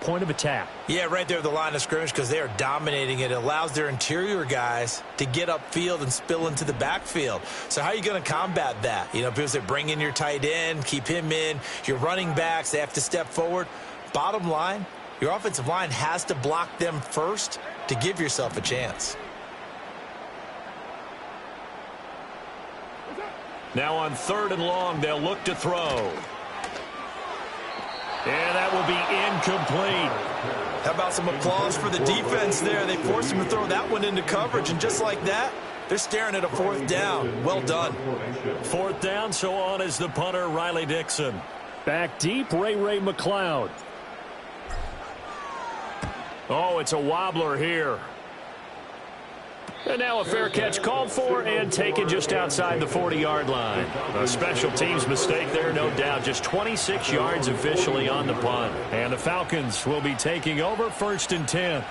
point of attack. Yeah, right there at the line of scrimmage because they are dominating it. It allows their interior guys to get upfield and spill into the backfield. So how are you going to combat that? You know, because they bring in your tight end, keep him in. Your running backs, they have to step forward. Bottom line, your offensive line has to block them first to give yourself a chance. Now on 3rd and long, they'll look to throw. And that will be incomplete. How about some applause for the defense there? They forced him to throw that one into coverage, and just like that, they're staring at a 4th down. Well done. 4th down, so on is the punter, Riley Dixon. Back deep, Ray McLeod. Oh, it's a wobbler here. And now a fair catch called for and taken just outside the 40-yard line. A special teams mistake there, no doubt. Just 26 yards officially on the punt. And the Falcons will be taking over 1st and 10.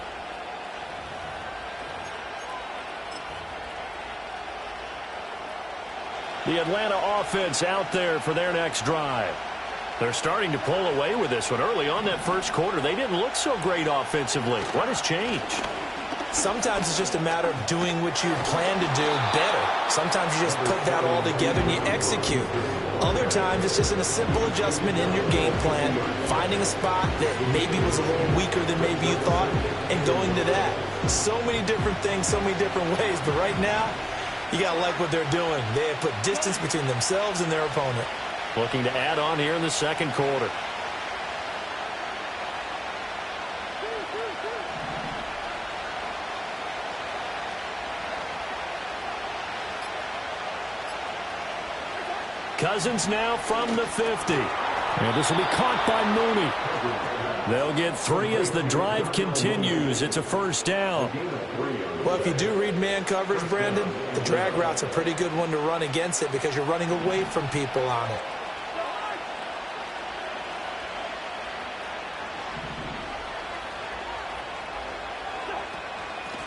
The Atlanta offense out there for their next drive. They're starting to pull away with this one. Early on that first quarter, they didn't look so great offensively. What has changed? Sometimes it's just a matter of doing what you plan to do better. Sometimes you just put that all together and you execute. Other times it's just a simple adjustment in your game plan, finding a spot that maybe was a little weaker than maybe you thought, and going to that. So many different things, so many different ways, but right now, you got to like what they're doing. They have put distance between themselves and their opponent. Looking to add on here in the second quarter. Cousins now from the 50. And this will be caught by Mooney. They'll get 3 as the drive continues. It's a 1st down. Well, if you do read man coverage, Brandon, the drag route's a pretty good one to run against it because you're running away from people on it.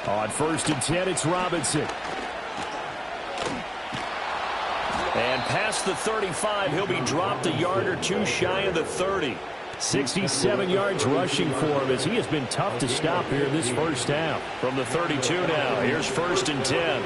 On 1st and 10, it's Robinson. And past the 35, he'll be dropped a yard or two shy of the 30. 67 yards rushing for him as he has been tough to stop here this first half. From the 32 now, here's 1st and 10.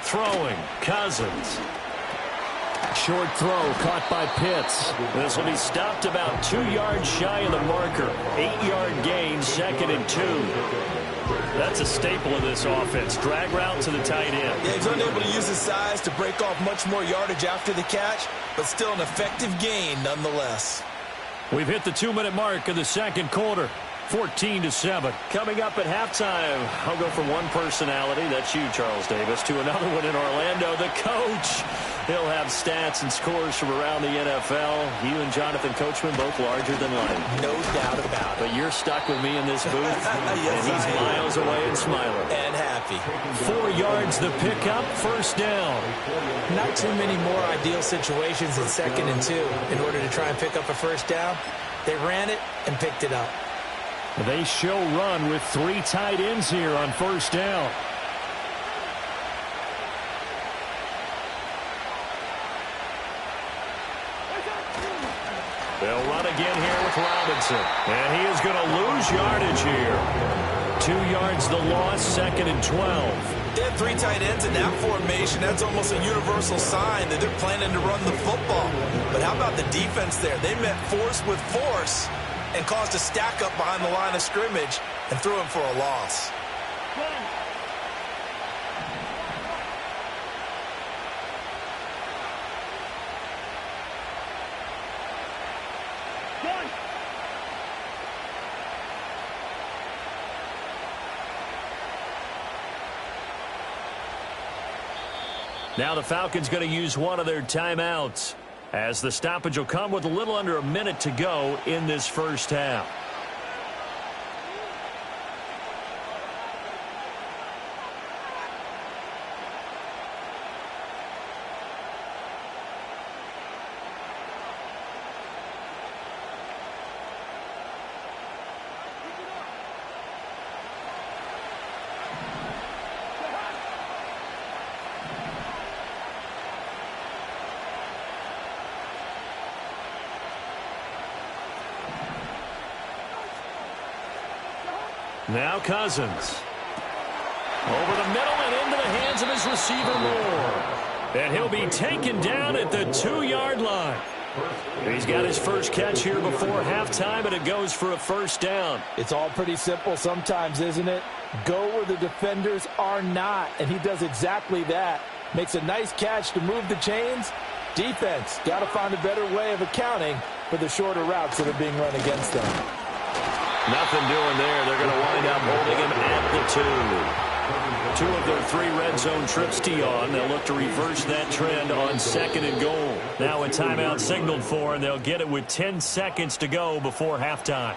Throwing, Cousins. Short throw caught by Pitts. This will be stopped about 2 yards shy of the marker. 8-yard gain, 2nd and 2. That's a staple of this offense. Drag route to the tight end. Yeah, he's unable to use his size to break off much more yardage after the catch, but still an effective gain nonetheless. We've hit the 2-minute mark of the second quarter. 14-7. Coming up at halftime, I'll go from one personality, that's you, Charles Davis, to another one in Orlando, the coach. He'll have stats and scores from around the NFL. You and Jonathan Coachman both larger than life. No doubt about it. But you're stuck with me in this booth, yes, and he's miles away and smiling. And happy. 4 yards the pickup, 1st down. Not too many more ideal situations in 2nd and 2 in order to try and pick up a 1st down. They ran it and picked it up. They show run with 3 tight ends here on 1st down. They'll run again here with Robinson. And he is going to lose yardage here. 2 yards the loss, 2nd and 12. They have 3 tight ends in that formation. That's almost a universal sign that they're planning to run the football. But how about the defense there? They met force with force and caused a stack up behind the line of scrimmage and threw him for a loss. Now the Falcons going to use one of their timeouts, as the stoppage will come with a little under a minute to go in this first half. Now Cousins. Over the middle and into the hands of his receiver Moore. And he'll be taken down at the 2-yard line. He's got his first catch here before halftime, and it goes for a first down. It's all pretty simple sometimes, isn't it? Go where the defenders are not, and he does exactly that. Makes a nice catch to move the chains. Defense, got to find a better way of accounting for the shorter routes that are being run against them. Nothing doing there. They're going to wind up holding him at the 2. 2 of their 3 red zone trips to on. They'll look to reverse that trend on 2nd and goal. Now a timeout signaled for, and they'll get it with 10 seconds to go before halftime.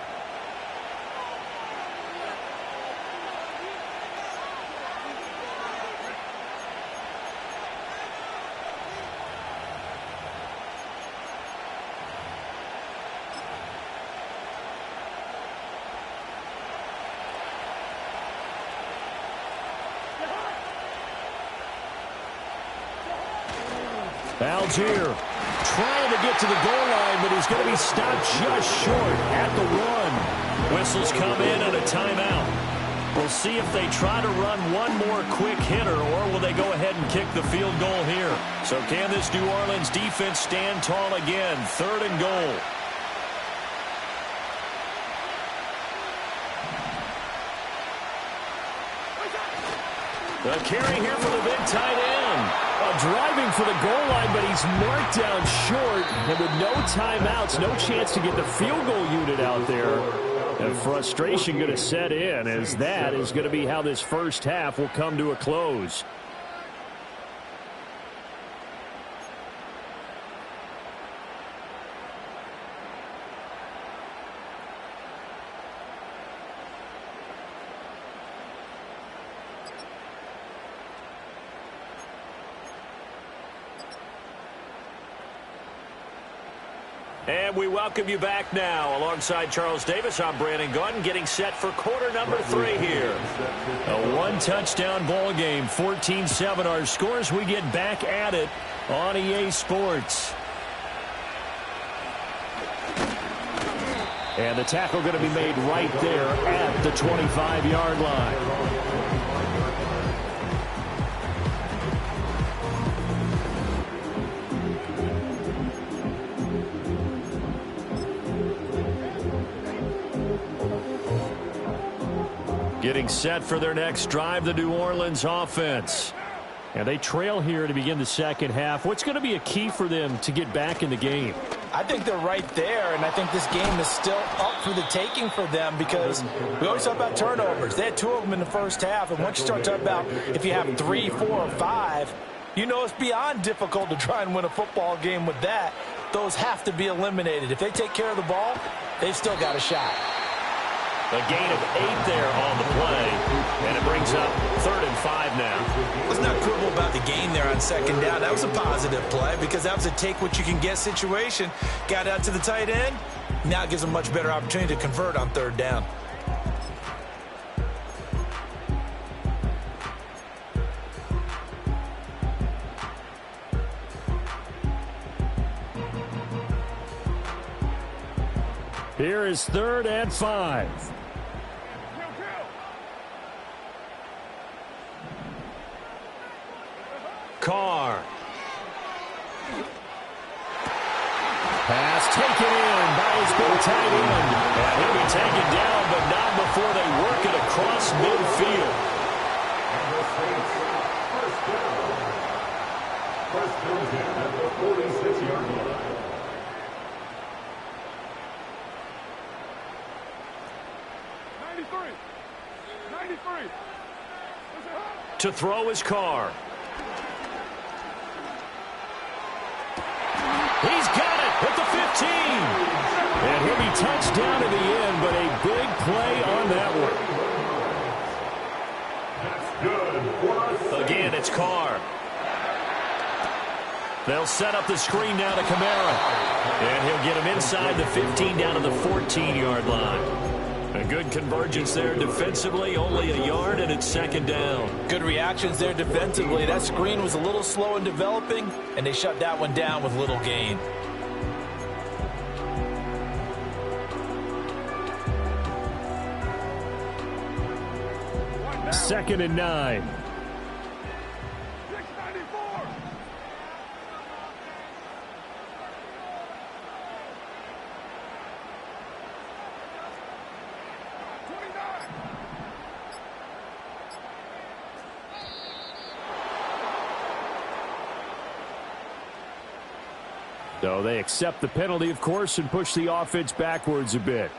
Algier trying to get to the goal line, but he's going to be stopped just short at the 1. Whistles come in and a timeout. We'll see if they try to run one more quick hitter, or will they go ahead and kick the field goal here. So can this New Orleans defense stand tall again? 3rd and goal. The carry here for the big tight end. Driving for the goal line, but he's marked down short. And with no timeouts, no chance to get the field goal unit out there. And frustration going to set in, as that is going to be how this first half will come to a close. And we welcome you back now. Alongside Charles Davis, I'm Brandon Gaudin, getting set for quarter number 3 here. A 1-touchdown ball game, 14-7 our scores. We get back at it on EA Sports. And the tackle going to be made right there at the 25-yard line. Getting set for their next drive, the New Orleans offense. And they trail here to begin the second half. What's going to be a key for them to get back in the game? I think they're right there, and I think this game is still up for the taking for them, because we always talk about turnovers. They had 2 of them in the first half, and once you start talking about if you have 3, 4, or 5, you know it's beyond difficult to try and win a football game with that. Those have to be eliminated. If they take care of the ball, they've still got a shot. A gain of 8 there on the play, and it brings up 3rd and 5 now. Let's not quibble about the gain there on 2nd down. That was a positive play, because that was a take-what-you-can-get situation. Got out to the tight end. Now it gives them a much better opportunity to convert on 3rd down. Here is 3rd and 5. Carr. Pass taken in by his big tight end. And he'll be taken down, but not before they work it across midfield. First down at the 46-yard line. To throw his Carr. He's got it at the 15. And he'll be touched down in the end, but a big play on that one. Again, it's Carr. They'll set up the screen now to Kamara. And he'll get him inside the 15 down to the 14-yard line. A good convergence there defensively, only a yard, and it's 2nd down. Good reactions there defensively. That screen was a little slow in developing, and they shut that one down with little gain. 2nd and 9. So they accept the penalty, of course, and push the offense backwards a bit.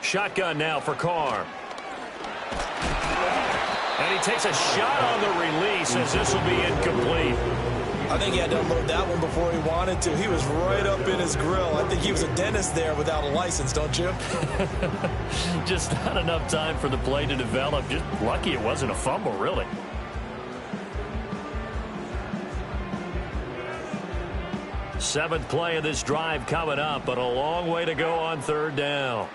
Shotgun now for Carr. And he takes a shot on the release as this will be incomplete. I think he had to unload that one before he wanted to. He was right up in his grill. I think he was a dentist there without a license, don't you? Just not enough time for the play to develop. Just lucky it wasn't a fumble, really. Seventh play of this drive coming up, but a long way to go on 3rd down.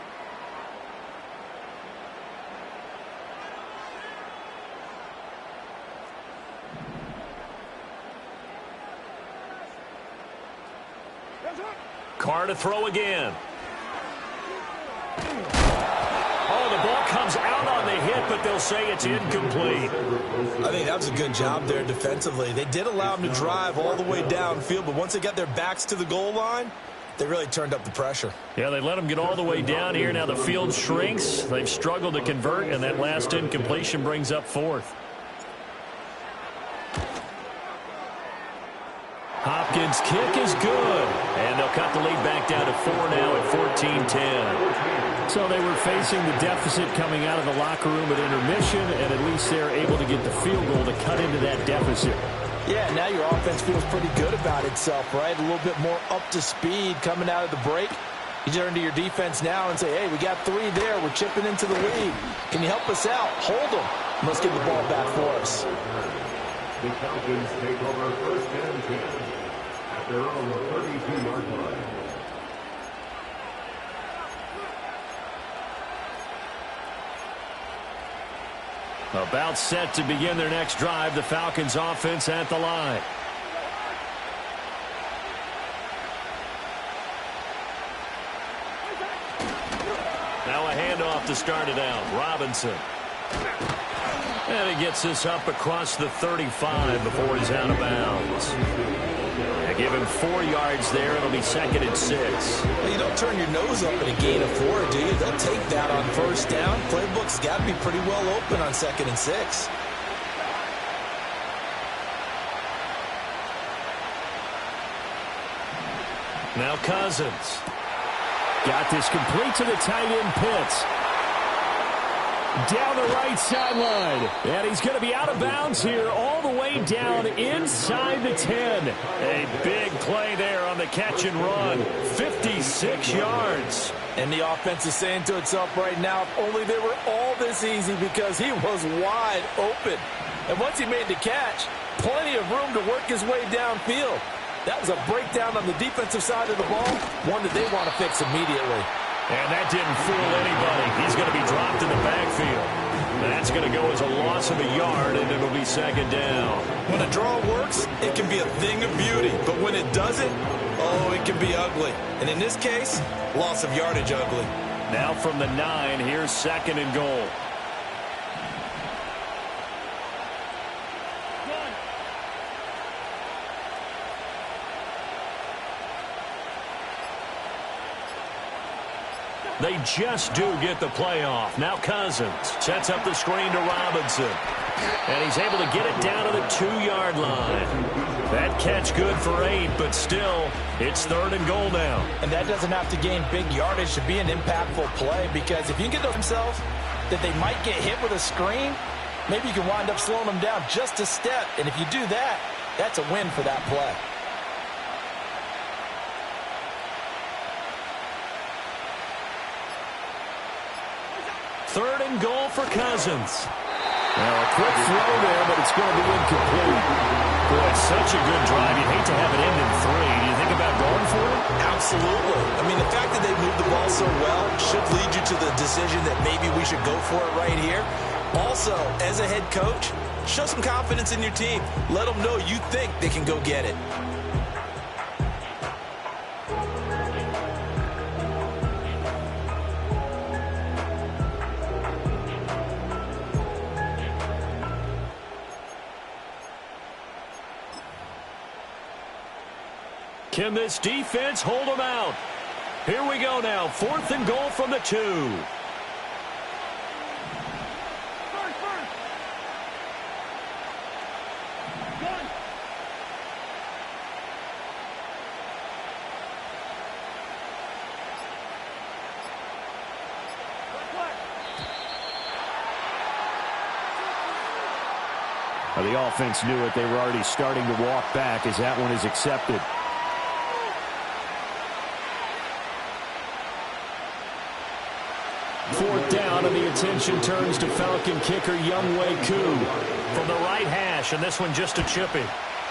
Carr to throw again. Oh, the ball comes out on the hit, but they'll say it's incomplete. I think that was a good job there defensively. They did allow him to drive all the way downfield, but once they got their backs to the goal line, they really turned up the pressure. Yeah, they let him get all the way down here. Now the field shrinks. They've struggled to convert, and that last incompletion brings up 4th. Hopkins' kick is good. And they'll cut the lead back down to 4 now at 14-10. So they were facing the deficit coming out of the locker room at intermission, and at least they're able to get the field goal to cut into that deficit. Yeah, now your offense feels pretty good about itself, right? A little bit more up to speed coming out of the break. You turn to your defense now and say, hey, we got 3 there. We're chipping into the lead. Can you help us out? Hold them. Let's get the ball back for us. The Falcons take over 1st and 10 at their own 32-yard line. About set to begin their next drive. The Falcons offense at the line. Now a handoff to start it out. Robinson. And he gets this up across the 35 before he's out of bounds. They give him 4 yards there. It'll be 2nd and 6. Well, you don't turn your nose up at a gain of 4, do you? They'll take that on 1st down. Playbook's got to be pretty well open on 2nd and 6. Now Cousins. Got this complete to the tight end Pitts. Down the right sideline. And he's going to be out of bounds here all the way down inside the 10. A big play there on the catch and run. 56 yards. And the offense is saying to itself right now, if only they were all this easy, because he was wide open. And once he made the catch, plenty of room to work his way downfield. That was a breakdown on the defensive side of the ball, one that they want to fix immediately. And that didn't fool anybody. He's going to be dropped in the backfield. That's going to go as a loss of a yard, and it'll be 2nd down. When a draw works, it can be a thing of beauty. But when it doesn't, oh, it can be ugly. And in this case, loss of yardage ugly. Now from the 9, here's 2nd and goal. They just do get the play off. Now Cousins sets up the screen to Robinson. And he's able to get it down to the 2-yard line. That catch good for 8, but still, it's 3rd and goal now. And that doesn't have to gain big yardage to be an impactful play, because if you can get themselves that they might get hit with a screen, maybe you can wind up slowing them down just a step. And if you do that, that's a win for that play. 3rd and goal for Cousins. Well, a quick throw there, but That's going to be incomplete. Boy, it's such a good drive. You'd hate to have it end in 3. Do you think about going for it? Absolutely. I mean, the fact that they moved the ball so well should lead you to the decision that maybe we should go for it right here. Also, as a head coach, show some confidence in your team. Let them know you think they can go get it. Can this defense hold them out? Here we go now. 4th and goal from the 2. The offense knew it. They were already starting to walk back as that one is accepted. Fourth down, and the attention turns to Falcon kicker Younghoe Koo from the right hash, and this one just a chippy.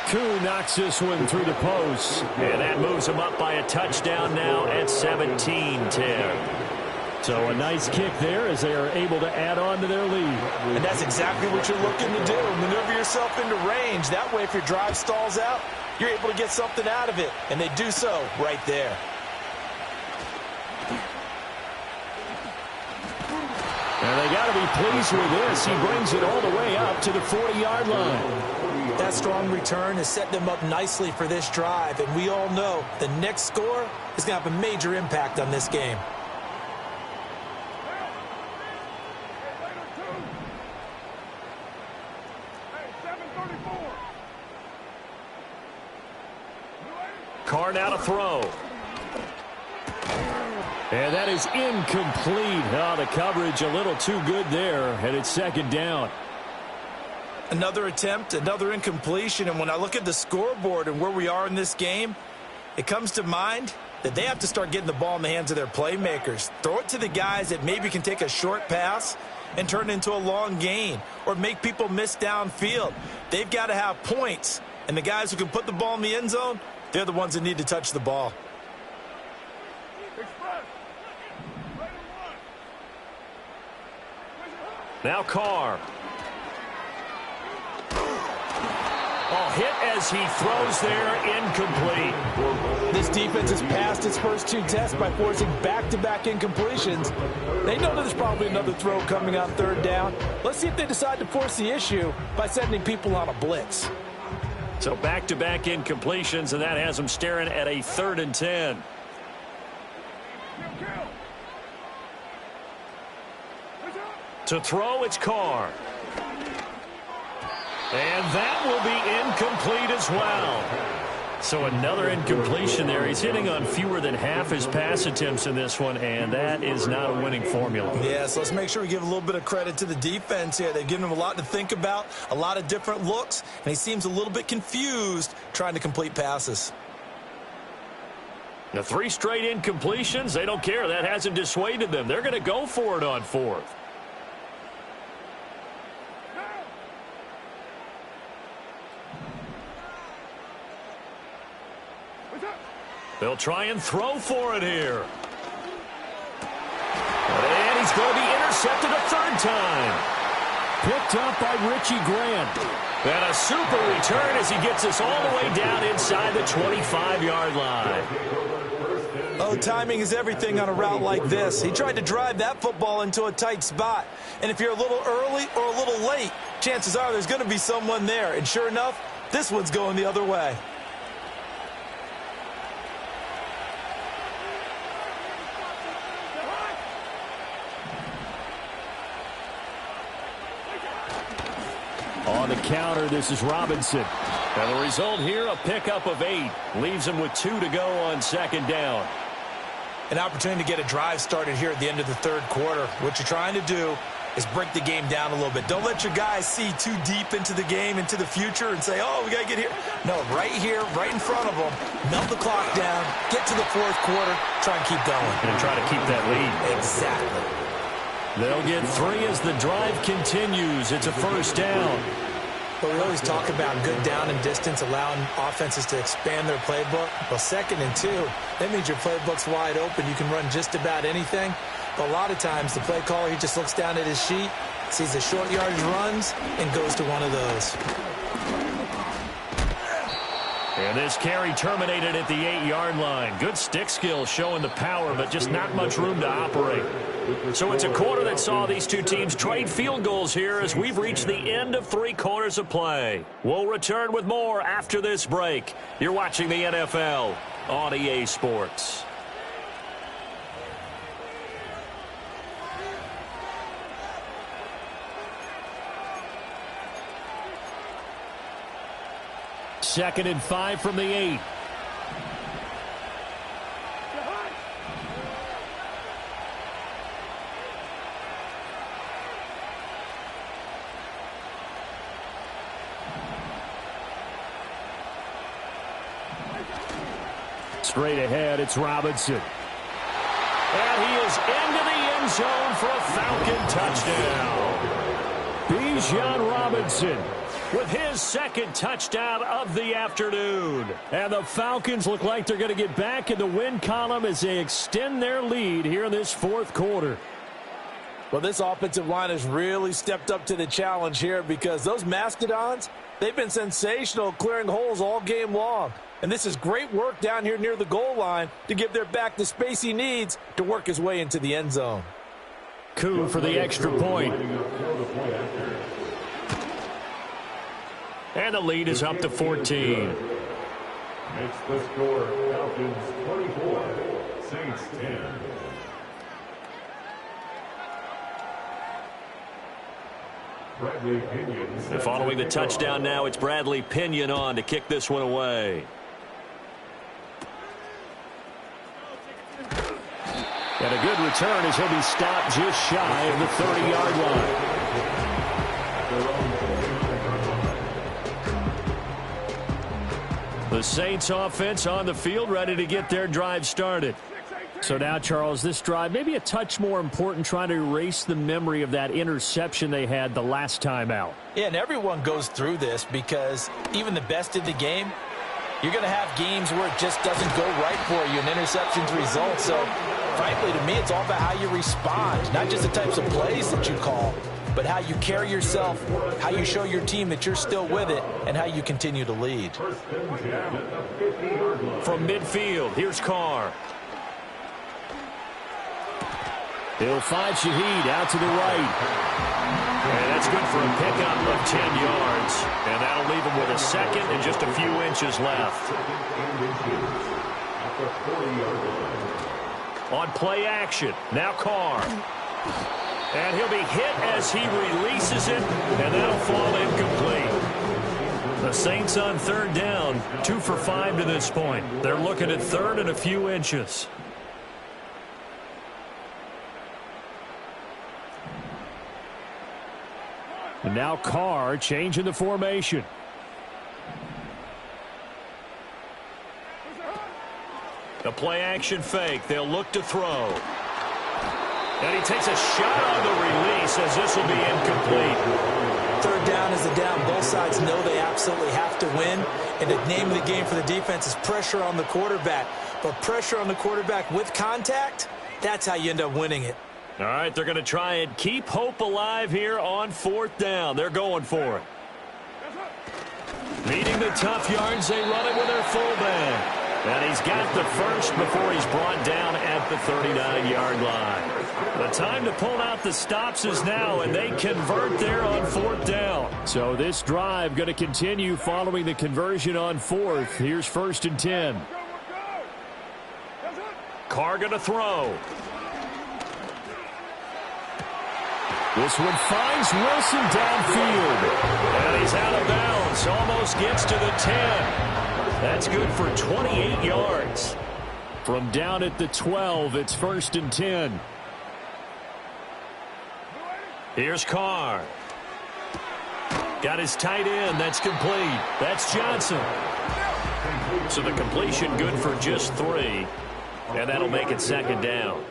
Koo knocks this one through the post, and that moves him up by a touchdown now at 17-10. So a nice kick there as they are able to add on to their lead. And that's exactly what you're looking to do. Maneuver yourself into range. That way, if your drive stalls out, you're able to get something out of it. And they do so right there. And they got to be pleased with this. He brings it all the way up to the 40-yard line. That strong return has set them up nicely for this drive. And we all know the next score is going to have a major impact on this game. Carr now to throw. And that is incomplete. Oh, the coverage a little too good there, and it's 2nd down. Another attempt, another incompletion, and when I look at the scoreboard and where we are in this game, it comes to mind that they have to start getting the ball in the hands of their playmakers. Throw it to the guys that maybe can take a short pass and turn it into a long gain or make people miss downfield. They've got to have points, and the guys who can put the ball in the end zone, they're the ones that need to touch the ball. Now Carr. Oh, hit as he throws there, incomplete. This defense has passed its first 2 tests by forcing back-to-back incompletions. They know that there's probably another throw coming on 3rd down. Let's see if they decide to force the issue by sending people on a blitz. So back-to-back incompletions, and that has them staring at a 3rd and 10. To throw, it's Carr. And that will be incomplete as well. So another incompletion there. He's hitting on fewer than half his pass attempts in this one, and that is not a winning formula. Yes, let's make sure we give a little bit of credit to the defense here. They've given him a lot to think about, a lot of different looks, and he seems a little bit confused trying to complete passes. The 3 straight incompletions, they don't care. That hasn't dissuaded them. They're going to go for it on 4th. They'll try and throw for it here. And he's going to be intercepted a 3rd time. Picked up by Richie Grant. And a super return as he gets us all the way down inside the 25-yard line. Oh, timing is everything on a route like this. He tried to drive that football into a tight spot. And if you're a little early or a little late, chances are there's going to be someone there. And sure enough, this one's going the other way. On the counter, this is Robinson. And the result here, a pickup of 8. Leaves him with 2 to go on 2nd down. An opportunity to get a drive started here at the end of the 3rd quarter. What you're trying to do is break the game down a little bit. Don't let your guys see too deep into the game, into the future, and say, oh, we got to get here. No, right here, right in front of them, melt the clock down, get to the 4th quarter, try and keep going. And try to keep that lead. Exactly. They'll get 3 as the drive continues. It's a 1st down. But we always talk about good down and distance, allowing offenses to expand their playbook. Well, 2nd and 2, that means your playbook's wide open. You can run just about anything. But a lot of times, the play caller, he just looks down at his sheet, sees the short yardage runs, and goes to one of those. And this carry terminated at the 8-yard line. Good stick skill showing the power, but just not much room to operate. So it's a quarter that saw these two teams trade field goals here as we've reached the end of 3 quarters of play. We'll return with more after this break. You're watching the NFL on EA Sports. Second and 5 from the 8. Straight ahead, it's Robinson. And he is into the end zone for a Falcon touchdown. Bijan Robinson with his 2nd touchdown of the afternoon. And the Falcons look like they're going to get back in the win column as they extend their lead here in this 4th quarter. Well, this offensive line has really stepped up to the challenge here because those Mastodons, they've been sensational clearing holes all game long. And this is great work down here near the goal line to give their back the space he needs to work his way into the end zone. Koo for the extra point. And the lead is up to 14. Makes the score Falcons 24, Saints 10. Bradley Pinion. And following the touchdown now, it's Bradley Pinion on to kick this one away. And a good return as he'll be stopped just shy of the 30-yard line. The Saints offense on the field ready to get their drive started. So now, Charles, this drive maybe a touch more important, trying to erase the memory of that interception they had the last time out. Yeah, and everyone goes through this because even the best in the game, you're going to have games where it just doesn't go right for you and interceptions result. So, frankly, to me, it's all about how you respond, not just the types of plays that you call, but how you carry yourself, how you show your team that you're still with it, and how you continue to lead. From midfield, here's Carr. He'll find Shaheed out to the right. And that's good for a pickup of 10 yards. And that'll leave him with a 2nd and just a few inches left. On play action, now Carr. And he'll be hit as he releases it, and that'll fall incomplete. The Saints on 3rd down, 2 for 5 to this point. They're looking at 3rd and a few inches. And now Carr changing the formation. The play action fake. They'll look to throw. And he takes a shot on the release as this will be incomplete. 3rd down is the down. Both sides know they absolutely have to win. And the name of the game for the defense is pressure on the quarterback. But pressure on the quarterback with contact, that's how you end up winning it. All right, they're going to try and keep hope alive here on 4th down. They're going for it. Needing the tough yards, they run it with their fullback. And he's got the first before he's brought down at the 39-yard line. The time to pull out the stops is now, and they convert there on 4th down. So this drive going to continue following the conversion on 4th. Here's 1st and 10. Carr going to throw. This one finds Wilson downfield. And he's out of bounds. Almost gets to the 10. That's good for 28 yards. From down at the 12, it's 1st and 10. Here's Carr. Got his tight end. That's complete. That's Johnson. So the completion good for just 3. And that'll make it 2nd down.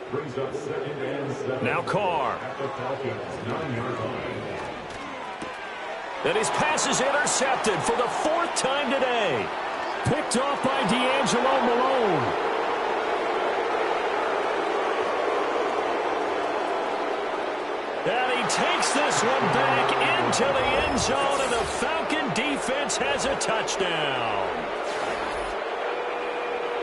Now Carr. And his pass is intercepted for the 4th time today. Picked off by D'Angelo Malone. And he takes this one back into the end zone, and the Falcon defense has a touchdown.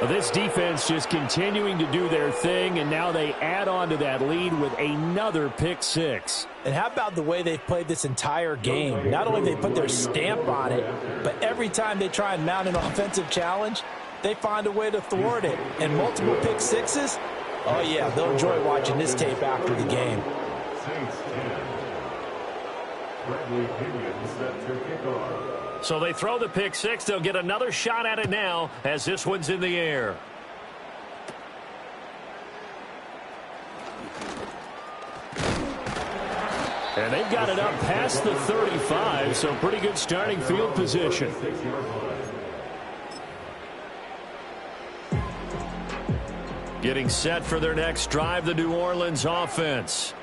Well, this defense just continuing to do their thing, and now they add on to that lead with another pick six. And how about the way they've played this entire game? Not only they put their stamp on it, but every time they try and mount an offensive challenge, they find a way to thwart it. And multiple pick sixes, oh yeah, they'll enjoy watching this tape after the game. Saints 10. Bradley Pinion set to kick off. So they throw the pick six. They'll get another shot at it now as this one's in the air. And they've got it up past the 35, so pretty good starting field position. Getting set for their next drive, the New Orleans offense.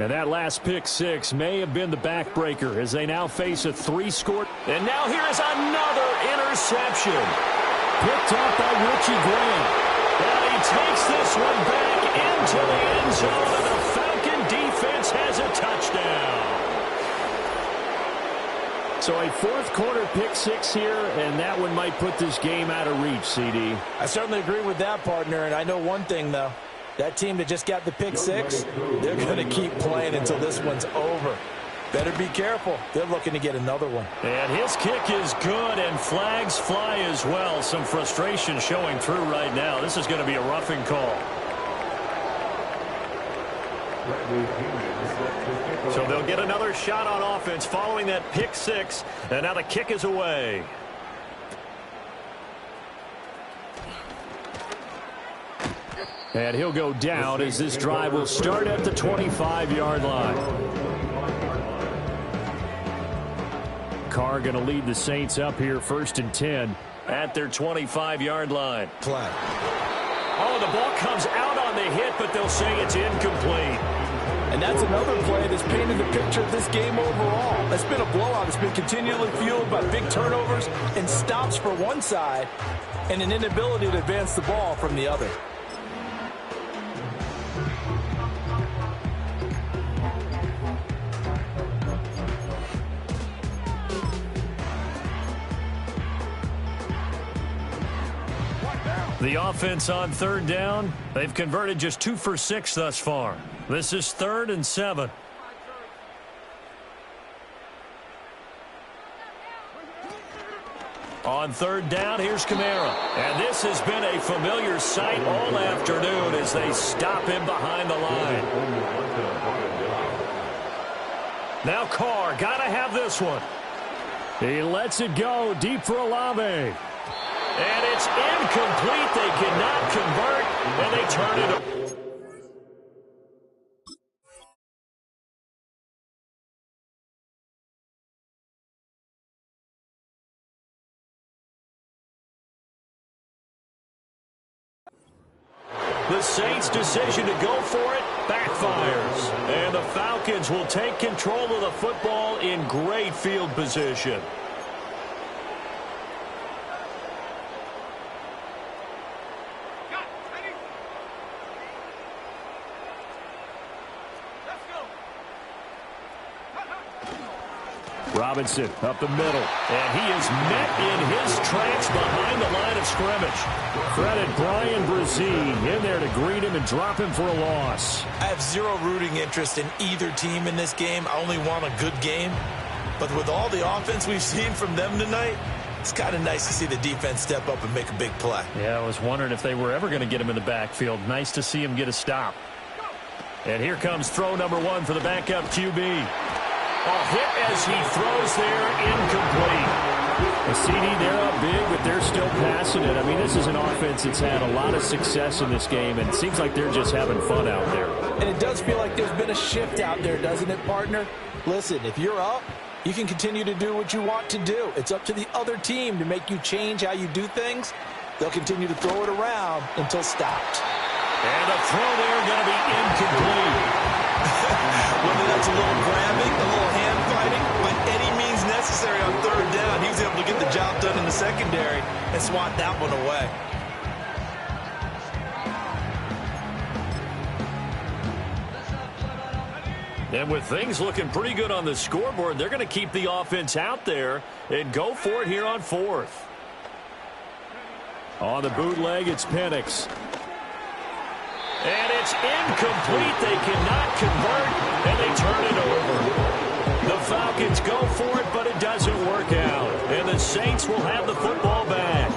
And that last pick six may have been the backbreaker as they now face a 3-score. And now here is another interception. Picked off by Richie Grant. And he takes this one back into the end zone, and the Falcon defense has a touchdown. So a 4th quarter pick six here, and that one might put this game out of reach, CD. I certainly agree with that, partner, and I know one thing, though. That team that just got the pick six, they're going to keep playing until this one's over. Better be careful. They're looking to get another one. And his kick is good, and flags fly as well. Some frustration showing through right now. This is going to be a roughing call. So they'll get another shot on offense following that pick six, and now the kick is away. And he'll go down as this drive will start at the 25-yard line. Carr going to lead the Saints up here 1st and 10 at their 25-yard line. Play. Oh, the ball comes out on the hit, but they'll say it's incomplete. And that's another play that's painted the picture of this game overall. It's been a blowout. It's been continually fueled by big turnovers and stops for one side and an inability to advance the ball from the other. The offense on 3rd down, they've converted just 2 for 6 thus far. This is 3rd and 7. On 3rd down, here's Kamara. And this has been a familiar sight all afternoon as they stop him behind the line. Now Carr, got to have this one. He lets it go deep for Olave. And it's incomplete. They cannot convert, and they turn it over. The Saints' decision to go for it backfires. And the Falcons will take control of the football in great field position. Robinson up the middle. And he is met in his tracks behind the line of scrimmage. Credit Brian Brazee in there to greet him and drop him for a loss. I have zero rooting interest in either team in this game. I only want a good game. But with all the offense we've seen from them tonight, it's kind of nice to see the defense step up and make a big play. Yeah, I was wondering if they were ever going to get him in the backfield. Nice to see him get a stop. And here comes throw number 1 for the backup QB. A hit as he throws there, incomplete. The CD, they're up big, but they're still passing it. I mean, this is an offense that's had a lot of success in this game, and it seems like they're just having fun out there. And it does feel like there's been a shift out there, doesn't it, partner? Listen, if you're up, you can continue to do what you want to do. It's up to the other team to make you change how you do things. They'll continue to throw it around until stopped. And the throw there going to be incomplete. Whether that's a little grabbing, a little hand fighting, by any means necessary. secondary and swat that one away. And with things looking pretty good on the scoreboard, they're going to keep the offense out there and go for it here on 4th. On the bootleg, it's Penix. And it's incomplete. They cannot convert, and they turn it over. The Falcons go for it, but it doesn't work out. And the Saints will have the football back.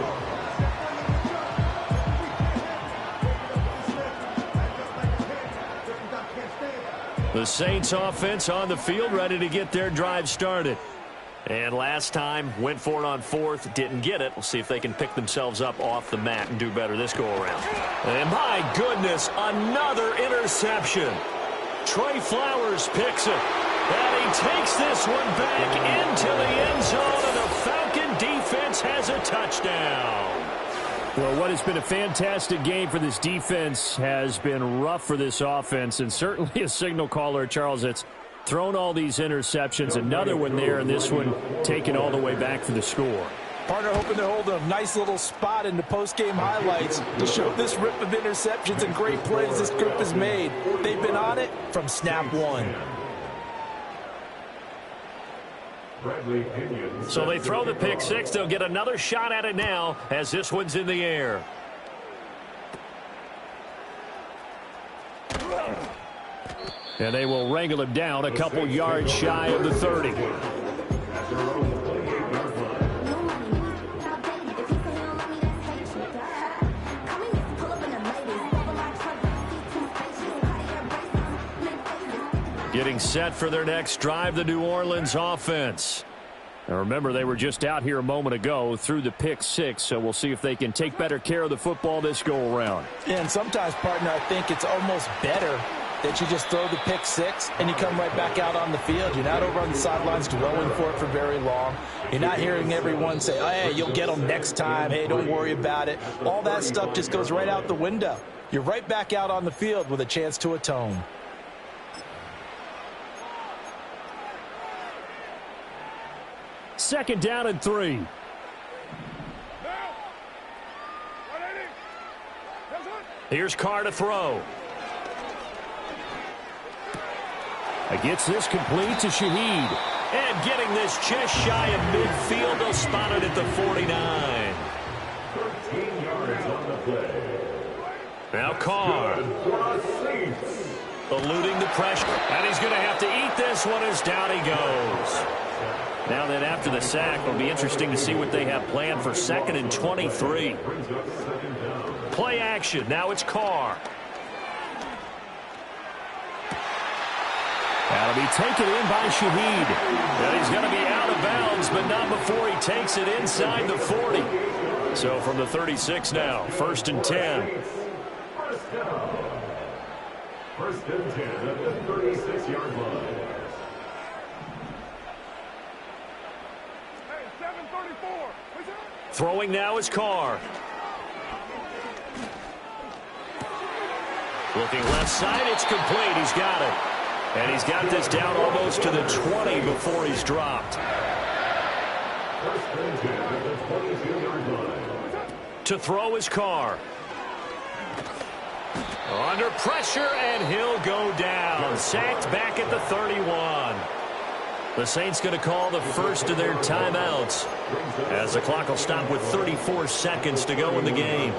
The Saints offense on the field, ready to get their drive started. And last time, went for it on 4th, didn't get it. We'll see if they can pick themselves up off the mat and do better this go-around. And my goodness, another interception. Trey Flowers picks it. And he takes this one back into the end zone, and the Falcon defense has a touchdown. Well, what has been a fantastic game for this defense has been rough for this offense, and certainly a signal caller, Charles, that's thrown all these interceptions. Another one there, and this one taken all the way back for the score. Partner hoping to hold a nice little spot in the post-game highlights to show this rip of interceptions and great plays this group has made. They've been on it from snap one. So they throw the pick six. They'll get another shot at it now as this one's in the air. And they will wrangle him down a couple yards shy of the 30. Getting set for their next drive, the New Orleans offense. Now remember, they were just out here a moment ago through the pick six, so we'll see if they can take better care of the football this go-around. And sometimes, partner, I think it's almost better that you just throw the pick six and you come right back out on the field. You're not over on the sidelines dwelling for it for very long. You're not hearing everyone say, oh, hey, you'll get them next time. Hey, don't worry about it. All that stuff just goes right out the window. You're right back out on the field with a chance to atone. Second down and 3. Here's Carr to throw. Gets this complete to Shaheed. And getting this just shy of midfield. They'll spot it at the 49. 13 yards on the play. Now Carr. Eluding the pressure. And he's going to have to eat this one as down he goes. Now then, after the sack, it'll be interesting to see what they have planned for 2nd and 23. Play action. Now it's Carr. That'll be taken in by Shaheed. And he's going to be out of bounds, but not before he takes it inside the 40. So from the 36 now, 1st and 10. First and 10 at the 36-yard line. Throwing now is Carr. Looking left side, it's complete. He's got it. And he's got this down almost to the 20 before he's dropped. First and 10 at the 22-yard line. To throw is Carr. Under pressure, and he'll go down. Sacked back at the 31. The Saints going to call the first of their timeouts as the clock will stop with 34 seconds to go in the game.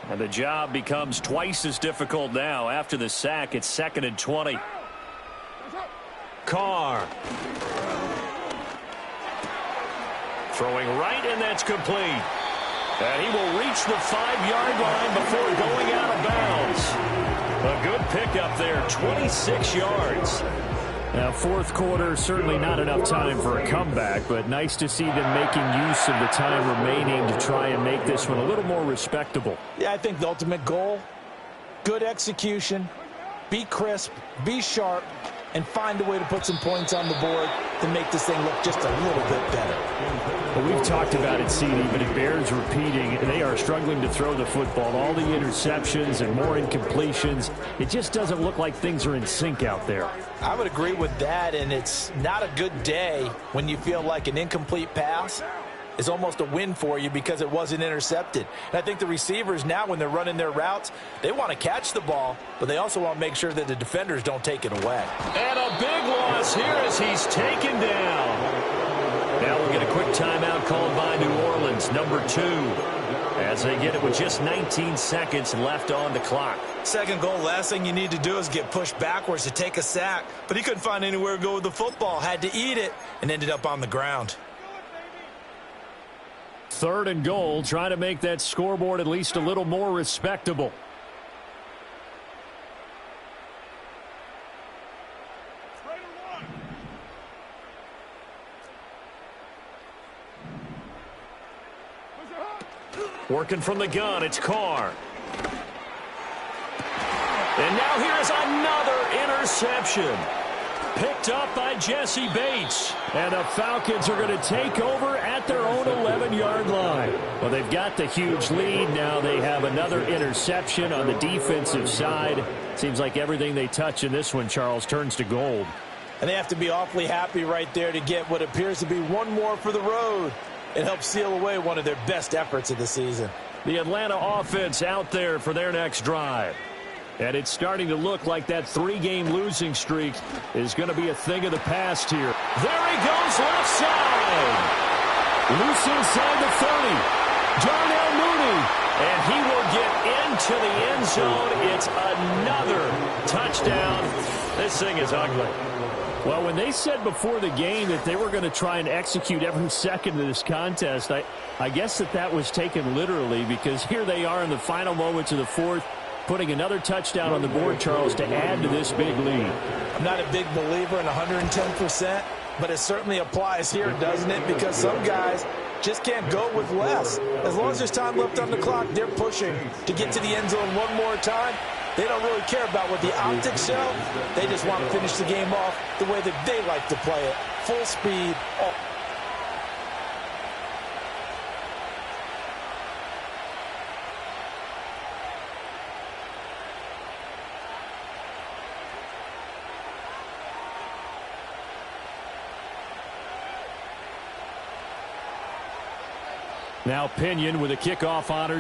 And the job becomes twice as difficult now. After the sack, it's 2nd and 20. Carr. Throwing right, and that's complete. And he will reach the 5-yard line before going out of bounds. A good pickup there, 26 yards. Now, 4th quarter, certainly not enough time for a comeback, but nice to see them making use of the time remaining to try and make this one a little more respectable. Yeah, I think the ultimate goal, good execution, be crisp, be sharp, and find a way to put some points on the board to make this thing look just a little bit better. Well, we've talked about it, CD, but it bears repeating. They are struggling to throw the football. All the interceptions and more incompletions. It just doesn't look like things are in sync out there. I would agree with that, and it's not a good day when you feel like an incomplete pass is almost a win for you because it wasn't intercepted. And I think the receivers now, when they're running their routes, they want to catch the ball, but they also want to make sure that the defenders don't take it away. And a big loss here as he's taken down. Now we'll get a quick timeout called by New Orleans, number 2, as they get it with just 19 seconds left on the clock. Second goal, last thing you need to do is get pushed backwards to take a sack, but he couldn't find anywhere to go with the football, had to eat it, and ended up on the ground. 3rd and goal, trying to make that scoreboard at least a little more respectable. Working from the gun, it's Carr. And now here is another interception. Picked up by Jesse Bates. And the Falcons are going to take over at their own 11-yard line. Well, they've got the huge lead. Now they have another interception on the defensive side. Seems like everything they touch in this one, Charles, turns to gold. And they have to be awfully happy right there to get what appears to be one more for the road. It helps seal away one of their best efforts of the season. The Atlanta offense out there for their next drive. And it's starting to look like that 3-game losing streak is going to be a thing of the past here. There he goes left side. Loose inside the 30. Darnell Mooney. And he will get into the end zone. It's another touchdown. This thing is ugly. Well, when they said before the game that they were going to try and execute every second of this contest, I guess that was taken literally, because here they are in the final moments of the 4th, putting another touchdown on the board, Charles, to add to this big lead. I'm not a big believer in 110%, but it certainly applies here, doesn't it? Because some guys just can't go with less. As long as there's time left on the clock, they're pushing to get to the end zone one more time. They don't really care about what the optics show. They just want to finish the game off the way that they like to play it. Full speed. Now Pinion with a kickoff honor.